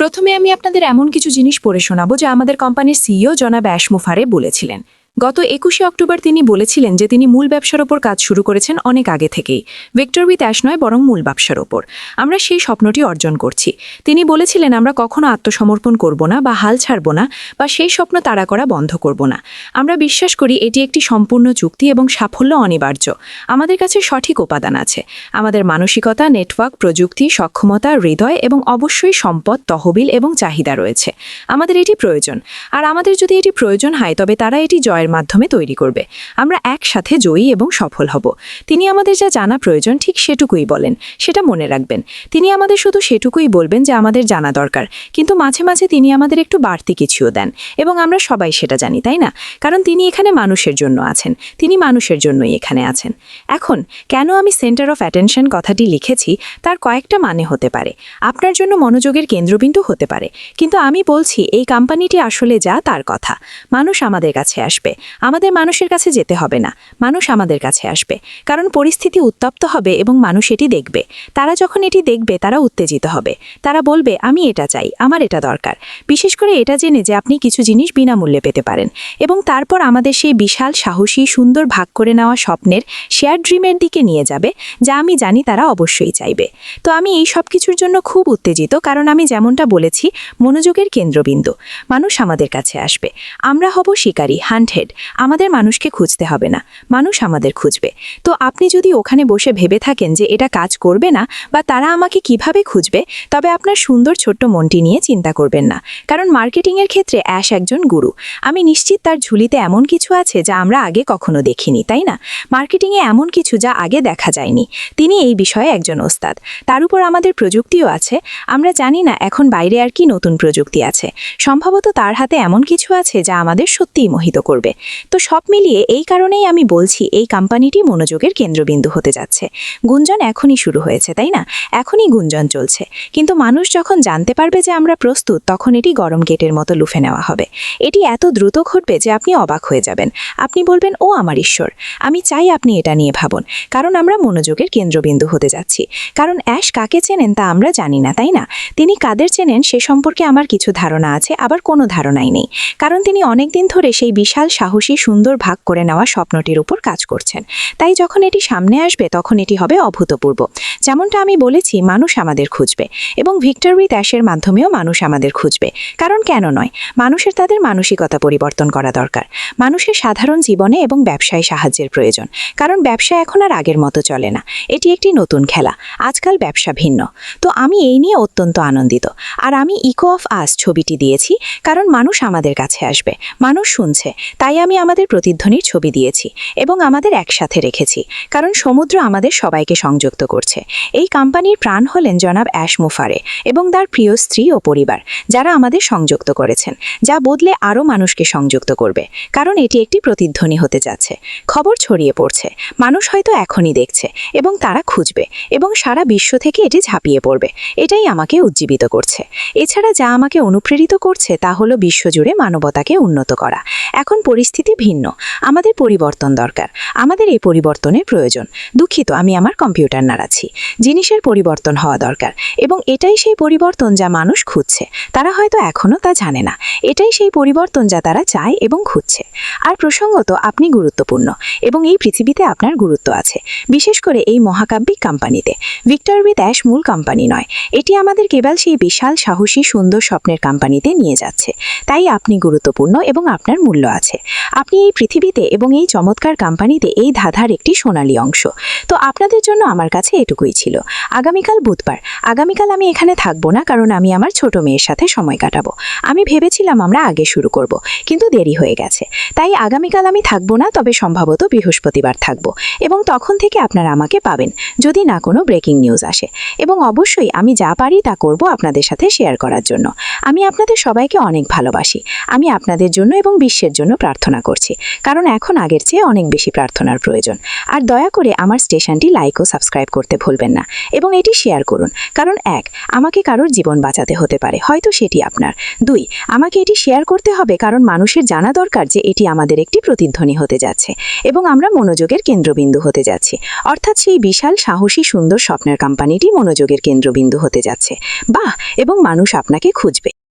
প্রথমে আমি আপনাদের এমন কিছু জিনিস পড়ে শোনাবো যা আমাদের কোম্পানির সিইও জনাব অ্যাশ মুফারে বলেছিলেন। গত ২১শে অক্টোবর তিনি বলেছিলেন যে তিনি মূল ব্যবসার ওপর কাজ শুরু করেছেন অনেক আগে থেকেই, ভিক্টর উইথ অ্যাশ নয় বরং মূল ব্যবসার ওপর। আমরা সেই স্বপ্নটি অর্জন করছি। তিনি বলেছিলেন আমরা কখনো আত্মসমর্পণ করব না বা হাল ছাড়ব না বা সেই স্বপ্ন তাড়া করা বন্ধ করব না। আমরা বিশ্বাস করি এটি একটি সম্পূর্ণ চুক্তি এবং সাফল্য অনিবার্য। আমাদের কাছে সঠিক উপাদান আছে, আমাদের মানসিকতা, নেটওয়ার্ক, প্রযুক্তি, সক্ষমতা, হৃদয় এবং অবশ্যই সম্পদ, তহবিল এবং চাহিদা রয়েছে। আমাদের এটি প্রয়োজন, আর আমাদের যদি এটি প্রয়োজন হয় তবে তারা এটি জয়ের মাধ্যমে তৈরি করবে। আমরা একসাথে জয়ী এবং সফল হব। তিনি আমাদের যা জানা প্রয়োজন ঠিক সেটুকুই বলেন, সেটা মনে রাখবেন। তিনি আমাদের শুধু সেটুকুই বলবেন যে আমাদের জানা দরকার, কিন্তু মাঝে মাঝে তিনি আমাদের একটু বাড়তি কিছুও দেন এবং আমরা সবাই সেটা জানি, তাই না? কারণ তিনি এখানে মানুষের জন্য আছেন, তিনি মানুষের জন্যই এখানে আছেন। এখন কেন আমি সেন্টার অফ অ্যাটেনশন কথাটি লিখেছি তার কয়েকটা মানে হতে পারে। আপনার জন্য মনোযোগের কেন্দ্রবিন্দু হতে পারে, কিন্তু আমি বলছি এই কোম্পানিটি আসলে যা তার কথা। মানুষ আমাদের কাছে আসবে, আমাদের মানুষের কাছে যেতে হবে না, মানুষ আমাদের কাছে আসবে। কারণ পরিস্থিতি উত্তপ্ত হবে এবং মানুষ এটি দেখবে। তারা যখন এটি দেখবে তারা উত্তেজিত হবে, তারা বলবে আমি এটা চাই, আমার এটা দরকার। বিশেষ করে এটা জেনে যে আপনি কিছু জিনিস বিনামূল্যে পেতে পারেন। এবং তারপর আমাদের সেই বিশাল সাহসী সুন্দর ভাগ করে নেওয়া স্বপ্নের শেয়ার ড্রিমের দিকে নিয়ে যাবে, যা আমি জানি তারা অবশ্যই চাইবে। তো আমি এই সব কিছুর জন্য খুব উত্তেজিত, কারণ আমি যেমনটা বলেছি মনোযোগের কেন্দ্রবিন্দু। মানুষ আমাদের কাছে আসবে, আমরা হব শিকারী, হান্টেড। আমাদের মানুষকে খুঁজতে হবে না, মানুষ আমাদের খুঁজবে। তো আপনি যদি ওখানে বসে ভেবে থাকেন যে এটা কাজ করবে না বা তারা আমাকে কিভাবে খুঁজবে, তবে আপনার সুন্দর ছোট্ট মনটি নিয়ে চিন্তা করবেন না। কারণ মার্কেটিংয়ের ক্ষেত্রে অ্যাশ একজন গুরু। আমি নিশ্চিত তার ঝুলিতে এমন কিছু আছে যা আমরা আগে কখনো দেখিনি, তাই না? মার্কেটিংয়ে এমন কিছু যা আগে দেখা যায়নি। তিনি এই বিষয়ে একজন ওস্তাদ। তার উপর আমাদের প্রযুক্তিও আছে। আমরা জানি না এখন বাইরে আর কি নতুন প্রযুক্তি আছে। সম্ভবত তার হাতে এমন কিছু আছে যা আমাদের সত্যিই মোহিত করবে। তো সব মিলিয়ে এই কারণেই আমি বলছি এই কোম্পানিটি মনোযোগের কেন্দ্রবিন্দু হতে যাচ্ছে। গুঞ্জন এখনই শুরু হয়েছে, তাই না? এখনই গুঞ্জন চলছে, কিন্তু মানুষ যখন জানতে পারবে যে আমরা প্রস্তুত, তখন এটি গরম গেটের মতো লুফে নেওয়া হবে। এটি এত দ্রুত ঘটবে যে আপনি অবাক হয়ে যাবেন। আপনি বলবেন ও আমার ঈশ্বর। আমি চাই আপনি এটা নিয়ে ভাবুন, কারণ আমরা মনোযোগের কেন্দ্রবিন্দু হতে যাচ্ছি। কারণ অ্যাশ কাকে চেনেন তা আমরা জানি না, তাই না? তিনি কাদের চেনেন সে সম্পর্কে আমার কিছু ধারণা আছে, আবার কোনো ধারণাই নেই। কারণ তিনি অনেকদিন ধরে সেই বিশাল সাহসী সুন্দর ভাগ করে নেওয়া স্বপ্নটির উপর কাজ করছেন। তাই যখন এটি সামনে আসবে তখন এটি হবে অভূতপূর্ব। যেমনটা আমি বলেছি মানুষ আমাদের খুঁজবে, এবং ভিক্টর উইথ অ্যাশের মাধ্যমেও মানুষ আমাদের খুঁজবে। কারণ কেন নয়? মানুষের তাদের মানসিকতা পরিবর্তন করা দরকার। মানুষের সাধারণ জীবনে এবং ব্যবসায় সাহায্যের প্রয়োজন। কারণ ব্যবসা এখন আর আগের মতো চলে না, এটি একটি নতুন খেলা। আজকাল ব্যবসা ভিন্ন। তো আমি এই নিয়ে অত্যন্ত আনন্দিত। আর আমি ইকো অফ আস ছবিটি দিয়েছি কারণ মানুষ আমাদের কাছে আসবে, মানুষ শুনছে। তাই আমি আমাদের প্রতিধ্বনির ছবি দিয়েছি এবং আমাদের একসাথে রেখেছি, কারণ সমুদ্র আমাদের সবাইকে সংযুক্ত করছে। এই কোম্পানির প্রাণ হলেন জনাব অ্যাশ মুফারে এবং তার প্রিয় স্ত্রী ও পরিবার, যারা আমাদের সংযুক্ত করেছেন, যা বদলে আরও মানুষকে সংযুক্ত করবে। কারণ এটি একটি প্রতিধ্বনি হতে যাচ্ছে। খবর ছড়িয়ে পড়ছে, মানুষ হয়তো এখনই দেখছে এবং তারা খুঁজবে, এবং সারা বিশ্ব থেকে এটি ঝাঁপিয়ে পড়বে। এটাই আমাকে উজ্জীবিত করছে। এছাড়া যা আমাকে অনুপ্রেরিত করছে তা হলো বিশ্বজুড়ে মানবতাকে উন্নত করা। এখন পরিস্থিতি ভিন্ন, আমাদের পরিবর্তন দরকার, আমাদের এই পরিবর্তনের প্রয়োজন। দুঃখিত, আমি আমার কম্পিউটার নাড়াচ্ছি। জিনিসের পরিবর্তন হওয়া দরকার, এবং এটাই সেই পরিবর্তন যা মানুষ খুঁজছে। তারা হয়তো এখনও তা জানে না। এটাই সেই পরিবর্তন যা তারা চায় এবং খুঁজছে। আর প্রসঙ্গত, আপনি গুরুত্বপূর্ণ এবং এই পৃথিবীতে আপনার গুরুত্ব আছে, বিশেষ করে এই মহাকাব্যিক কোম্পানিতে। ভিক্টর উইথ অ্যাশ মূল কোম্পানি নয়, এটি আমাদের কেবল সেই বিশাল সাহসী সুন্দর স্বপ্নের কোম্পানিতে নিয়ে যাচ্ছে। তাই আপনি গুরুত্বপূর্ণ এবং আপনার মূল্য আছে। আপনি এই পৃথিবীতে এবং এই চমৎকার কোম্পানিতে এই ধাঁধার একটি সোনালী অংশ। তো আপনাদের জন্য আমার কাছে এটুকুই ছিল। আগামীকাল বুধবার। আগামীকাল আমি এখানে থাকবো না, কারণ আমি আমার ছোট মেয়ের সাথে সময় কাটাবো। আমি ভেবেছিলাম আমরা আগে শুরু করব, কিন্তু দেরি হয়ে গেছে। তাই আগামীকাল আমি থাকবো না, তবে সম্ভবত বৃহস্পতিবার থাকবো, এবং তখন থেকে আপনারা আমাকে পাবেন যদি না কোনো ব্রেকিং নিউজ আসে। এবং অবশ্যই আমি যা পারি তা করব আপনাদের সাথে শেয়ার করার জন্য। আমি আপনাদের সবাইকে অনেক ভালোবাসি। আমি আপনাদের জন্য এবং বিশ্বের জন্য প্রার্থনা প্রার্থনা করছি, কারণ এখন আগের চেয়ে অনেক বেশি প্রার্থনার প্রয়োজন। আর দয়া করে আমার স্টেশনটি লাইক ও সাবস্ক্রাইব করতে ভুলবেন না, এবং এটি শেয়ার করুন, কারণ 1, আমাকে কারোর জীবন বাঁচাতে হতে পারে, হয়তো সেটি আপনার। 2, আমাকে এটি শেয়ার করতে হবে কারণ মানুষের জানা দরকার যে এটি আমাদের একটি প্রতিধ্বনি হতে যাচ্ছে, এবং আমরা মনোযোগের কেন্দ্রবিন্দু হতে যাচ্ছি, অর্থাৎ সেই বিশাল সাহসী সুন্দর স্বপ্নের কোম্পানিটি মনোযোগের কেন্দ্রবিন্দু হতে যাচ্ছে। বাহ, এবং মানুষ আপনাকে খুঁজবে।